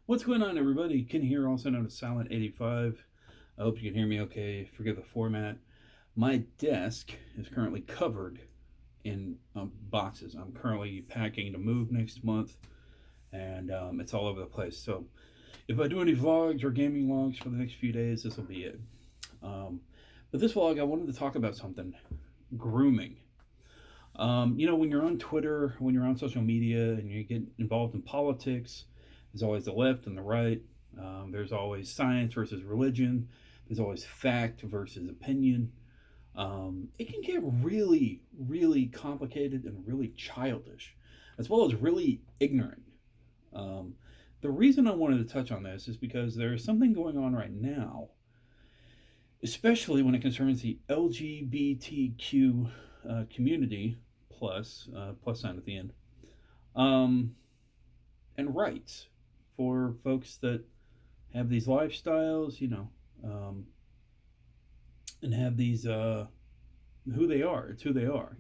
What's going on, everybody? Ken here, also known as Silent 85. I hope you can hear me okay. Forgive the format. My desk is currently covered in boxes. I'm currently packing to move next month, and it's all over the place. So, if I do any vlogs or gaming logs for the next few days, this will be it. Um, but this vlog, I wanted to talk about something: grooming. When you're on Twitter, when you're on social media, and you get involved in politics, there's always the left and the right. There's always science versus religion. There's always fact versus opinion. It can get really, really complicated and really childish, as well as really ignorant. Um, the reason I wanted to touch on this is because there is something going on right now, especially when it concerns the LGBTQ community, plus sign at the end, um, and rights for folks that have these lifestyles, and have these who they are. It's who they are.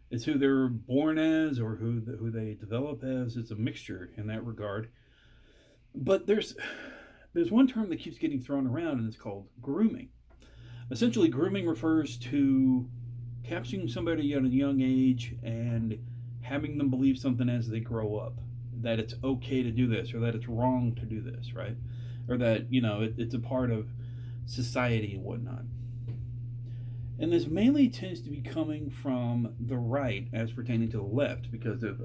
It's who they're born as or who they develop as. It's a mixture in that regard. But there's one term that keeps getting thrown around, and it's called grooming. Essentially, grooming refers to capturing somebody at a young age and having them believe something as they grow up, that it's okay to do this or that it's wrong to do this, right? Or that it's a part of society and whatnot. And this mainly tends to be coming from the right as pertaining to the left because of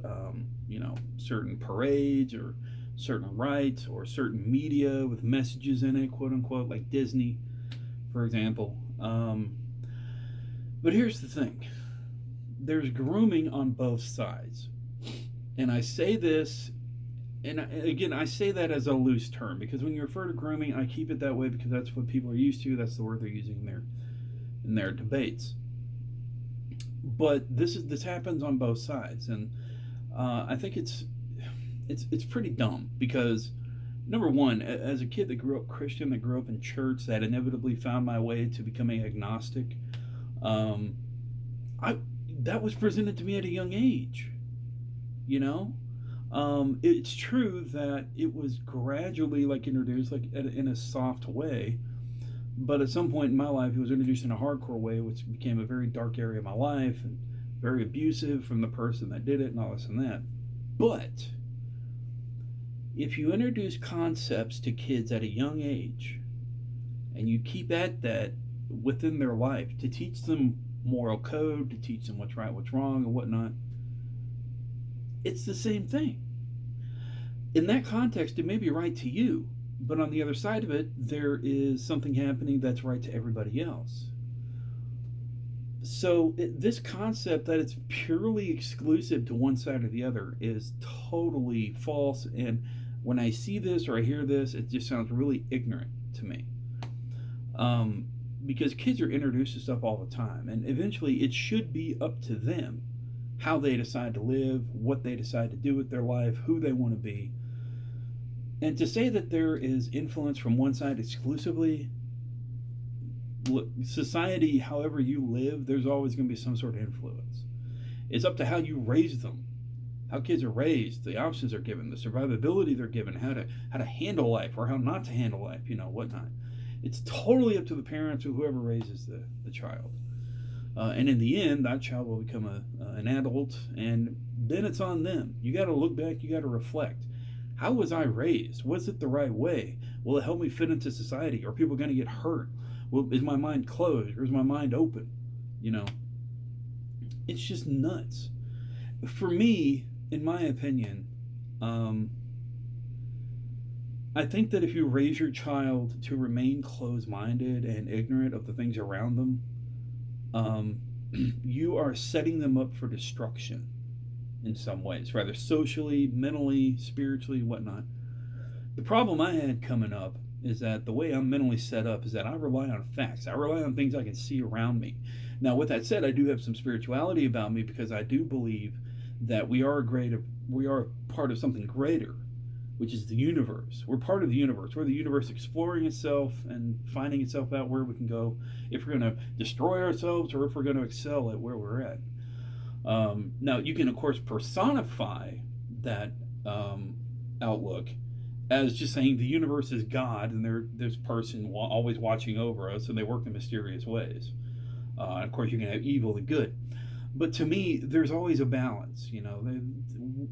certain parades or certain rights or certain media with messages in it, quote unquote, like Disney, for example. But here's the thing: there's grooming on both sides. And I say this, and again, I say that as a loose term because when you refer to grooming, I keep it that way because that's what people are used to. That's the word they're using in their debates. But this happens on both sides, and I think it's pretty dumb because number one, as a kid that grew up Christian, that grew up in church, that inevitably found my way to becoming agnostic, um, I that was presented to me at a young age. You know, it's true that it was gradually like introduced like in a soft way, but at some point in my life, it was introduced in a hardcore way, which became a very dark area of my life and very abusive from the person that did it and all this and that. But if you introduce concepts to kids at a young age and you keep at that within their life to teach them moral code, to teach them what's right, what's wrong, and whatnot, it's the same thing. In that context, it may be right to you, but on the other side of it, there is something happening that's right to everybody else. So, this concept that it's purely exclusive to one side or the other is totally false. And when I see this or I hear this, it just sounds really ignorant to me. Um, because kids are introduced to stuff all the time, and eventually it should be up to them how they decide to live, what they decide to do with their life, who they want to be. And to say that there is influence from one side exclusively, look, society, however you live, there's always going to be some sort of influence. It's up to how you raise them, how kids are raised, the options are given, the survivability they're given, how to handle life or how not to handle life, whatnot. It's totally up to the parents or whoever raises the child. And in the end, that child will become an adult, and then it's on them. You got to look back, you got to reflect. How was I raised? Was it the right way? Will it help me fit into society? Are people going to get hurt? Is my mind closed or is my mind open? You know, it's just nuts. For me, in my opinion, um, I think that if you raise your child to remain closed minded and ignorant of the things around them, um, you are setting them up for destruction in some ways, rather socially, mentally, spiritually, whatnot. The problem I had coming up is that the way I'm mentally set up is that I rely on facts. I rely on things I can see around me. Now, with that said, I do have some spirituality about me because I do believe that we are part of something greater, which is the universe. We're part of the universe. We're the universe exploring itself and finding itself out where we can go if we're going to destroy ourselves or if we're going to excel at where we're at. Now, you can, of course, personify that outlook as just saying the universe is God and there's person always watching over us and they work in mysterious ways. And of course, you can have evil and good. But to me, there's always a balance.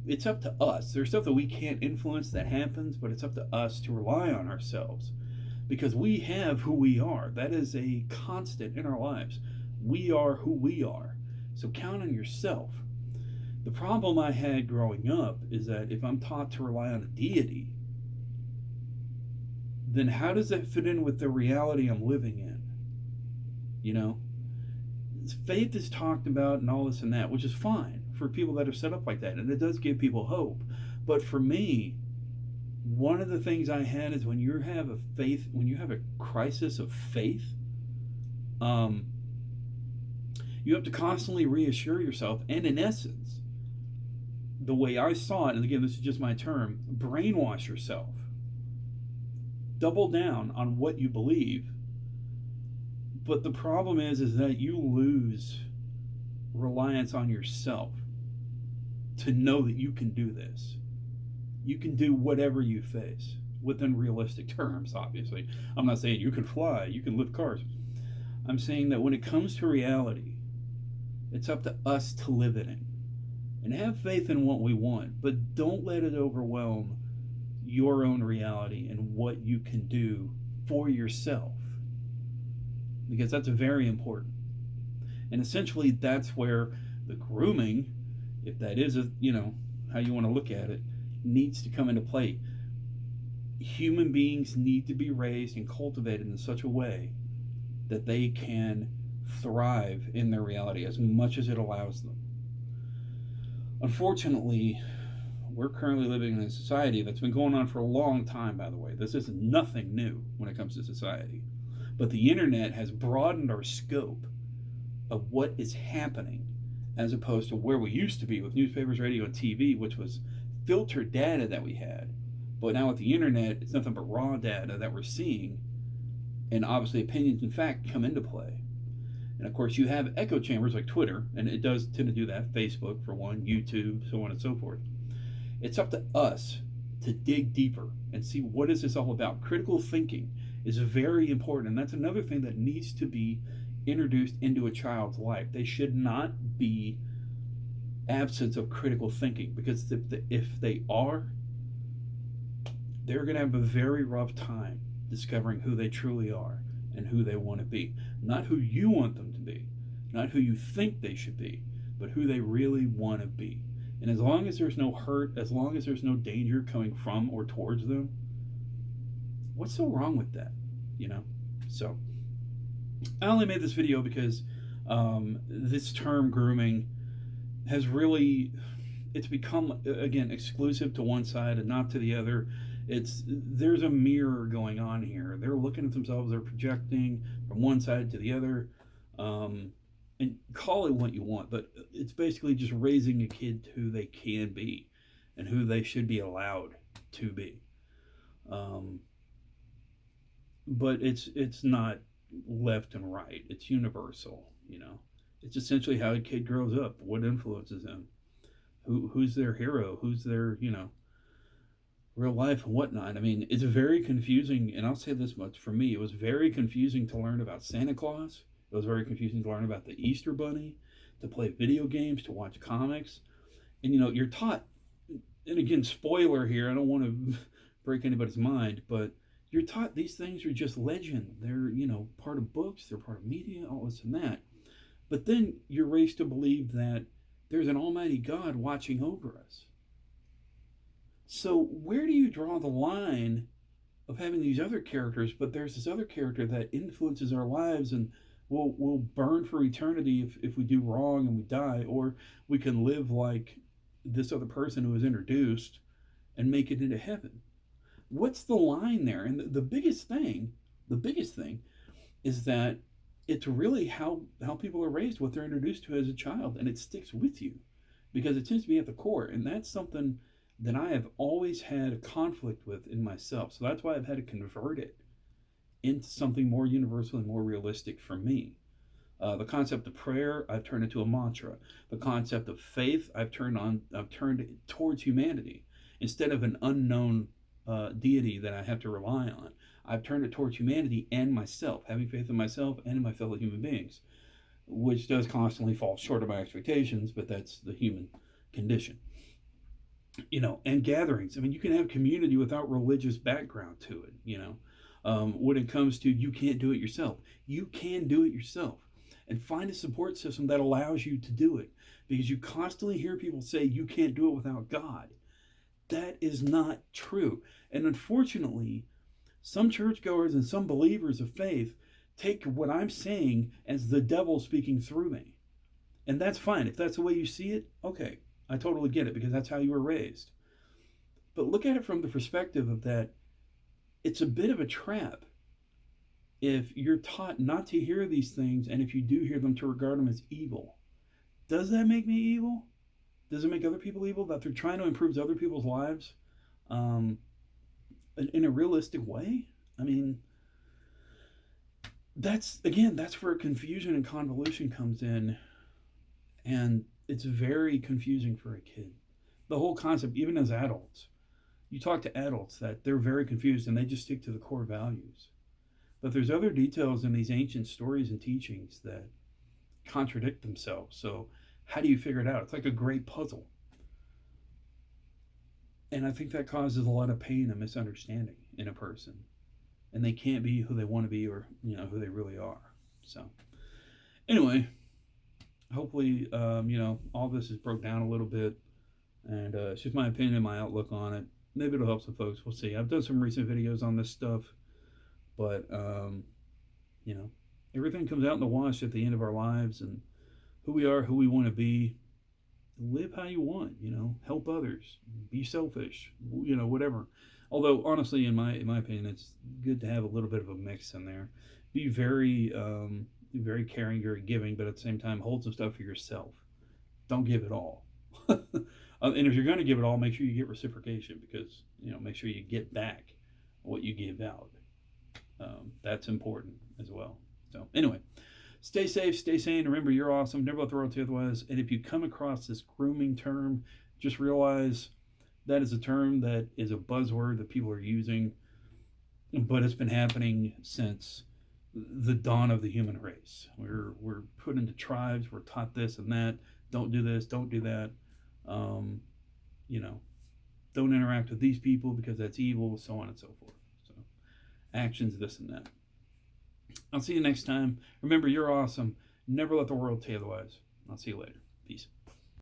It's up to us. There's stuff that we can't influence that happens, but it's up to us to rely on ourselves because we have who we are. That is a constant in our lives. We are who we are. So count on yourself. The problem I had growing up is that if I'm taught to rely on a deity, then how does that fit in with the reality I'm living in? You know, faith is talked about and all this and that, which is fine for people that are set up like that, and it does give people hope. But for me, one of the things I had is when you have a crisis of faith, um, you have to constantly reassure yourself, and in essence, the way I saw it, and again, this is just my term, brainwash yourself. Double down on what you believe. But the problem is that you lose reliance on yourself to know that you can do this. You can do whatever you face within realistic terms, obviously. I'm not saying you can fly, you can lift cars. I'm saying that when it comes to reality, it's up to us to live in it and have faith in what we want, but don't let it overwhelm your own reality and what you can do for yourself, because that's very important. And essentially, that's where the grooming, if that is how you want to look at it, needs to come into play. Human beings need to be raised and cultivated in such a way that they can thrive in their reality as much as it allows them. Unfortunately, we're currently living in a society that's been going on for a long time, by the way. This is nothing new when it comes to society. But the internet has broadened our scope of what is happening as opposed to where we used to be with newspapers, radio, and TV, which was filtered data that we had. But now with the internet, it's nothing but raw data that we're seeing, and obviously opinions and fact come into play. And of course, you have echo chambers like Twitter, and it does tend to do that, Facebook for one, YouTube, so on and so forth. It's up to us to dig deeper and see what is this all about. Critical thinking is very important, and that's another thing that needs to be introduced into a child's life. They should not be absence of critical thinking, because if they are, they're going to have a very rough time discovering who they truly are and who they want to be. Not who you want them to be, not who you think they should be, but who they really want to be. And as long as there's no hurt, as long as there's no danger coming from or towards them, what's so wrong with that? So I only made this video because this term grooming has really, it's become, again, exclusive to one side and not to the other. There's a mirror going on here. They're looking at themselves, they're projecting from one side to the other, and call it what you want, but it's basically just raising a kid to who they can be and who they should be allowed to be. But it's not left and right. It's universal. It's essentially how a kid grows up, what influences them, who's their hero, who's their real life and whatnot. I mean, it's very confusing, and I'll say this much: for me, it was very confusing to learn about Santa Claus. It was very confusing to learn about the Easter Bunny, to play video games, to watch comics, and you're taught. And again, spoiler here. I don't want to break anybody's mind, but you're taught these things are just legend. They're part of books. They're part of media. All this and that. But then you're raised to believe that there's an almighty God watching over us. So where do you draw the line of having these other characters, but there's this other character that influences our lives and we'll burn for eternity if we do wrong and we die, or we can live like this other person who was introduced and make it into heaven? What's the line there? And the biggest thing is that it's really how people are raised, what they're introduced to as a child, and it sticks with you because it tends to be at the core. And that's something that I have always had a conflict with in myself. So that's why I've had to convert it into something more universal and more realistic for me. The concept of prayer, I've turned into a mantra. The concept of faith, I've turned towards humanity instead of an unknown deity that I have to rely on. I've turned it towards humanity and myself, having faith in myself and in my fellow human beings, which does constantly fall short of my expectations, but that's the human condition. And gatherings. I mean, you can have community without religious background to it. When it comes to you can't do it yourself, you can do it yourself, and find a support system that allows you to do it. Because you constantly hear people say you can't do it without God. That is not true, and unfortunately, some churchgoers and some believers of faith take what I'm saying as the devil speaking through me. And that's fine. If that's the way you see it, okay. I totally get it because that's how you were raised. But look at it from the perspective of that it's a bit of a trap if you're taught not to hear these things, and if you do hear them, to regard them as evil. Does that make me evil? Does it make other people evil that they're trying to improve other people's lives um, in a realistic way? I mean, that's where confusion and convolution comes in, and it's very confusing for a kid. The whole concept, even as adults, you talk to adults that they're very confused and they just stick to the core values. But there's other details in these ancient stories and teachings that contradict themselves. So how do you figure it out? It's like a great puzzle. And I think that causes a lot of pain and misunderstanding in a person. And they can't be who they want to be, or who they really are. So anyway, hopefully all this is broke down a little bit, and it's just my opinion and my outlook on it. Maybe it'll help some folks. We'll see. I've done some recent videos on this stuff, but everything comes out in the wash at the end of our lives, and who we are, who we want to be. Live how you want. Help others. Be selfish. Whatever. Although honestly, in my opinion, it's good to have a little bit of a mix in there. Be very caring, very giving, but at the same time, hold some stuff for yourself. Don't give it all. And if you're going to give it all, make sure you get reciprocation, because make sure you get back what you give out. That's important as well. So anyway, stay safe, stay sane. Remember, you're awesome. Never let the world tell you otherwise. And if you come across this grooming term, just realize that is a term that is a buzzword that people are using, but it's been happening since the dawn of the human race. We're put into tribes. We're taught this and that. Don't do this. Don't do that. Don't interact with these people because that's evil, so on and so forth. So actions, this and that. I'll see you next time. Remember, you're awesome. Never let the world tell you otherwise. I'll see you later. Peace.